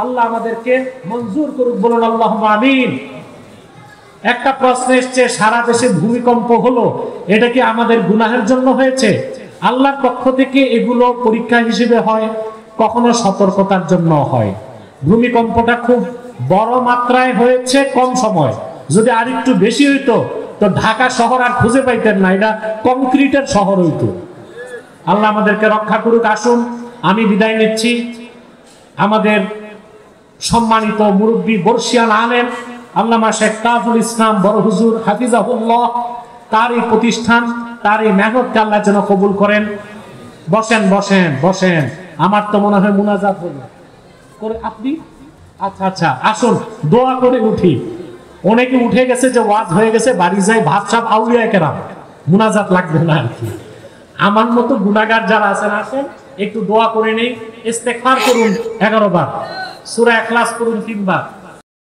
আল্লাহ আমাদেরকে মঞ্জুর করুক, বলুন আল্লাহুম্মা আমিন। একটা প্রশ্ন এসছে, সারা দেশে ভূমিকম্প হলো, এটা কি আমাদের গুনাহের জন্য হয়েছে? আল্লাহর পক্ষ থেকে এগুলো পরীক্ষা হিসেবে হয়, কখনো সতর্কতার জন্য হয়। ভূমিকম্পটা খুব বড় মাত্রায় হয়েছে কম সময়, যদি আরেকটু বেশি হইতো তো ঢাকা শহর আর খুঁজে পাইতেন না, এটা কংক্রিটের শহর হইতো। আল্লাহ আমাদেরকে রক্ষা করুক। আসুন আমি বিদায় নিচ্ছি। আমাদের সম্মানিত মুরব্বী বর্ষিয়ান আলেম আল্লামা শেখ তাজুল ইসলাম বড় হুজুর হাফিজাহুল্লাহ, তার এই প্রতিষ্ঠান, তার এই মেহনতকে আল্লাহ যেন কবুল করেন। বসেন বসেন বসেন, আমার তো মনে হয় মুনাজাত হলো করে আপনি। আচ্ছা আচ্ছা, আসুন দোয়া করে উঠি। অনেকে উঠে গেছে যে ওয়াজ হয়ে গেছে, বাড়ি যাই ভাত সাপ আউলিয়া কেরাম, মুনাজাত লাগবে না আর কি। আমার মতো গুনাহগার যারা আছেন আসেন একটু দোয়া করে নেই, ইস্তেগফার করুন 11 বার, সূরা ইখলাস করুন 3 বার।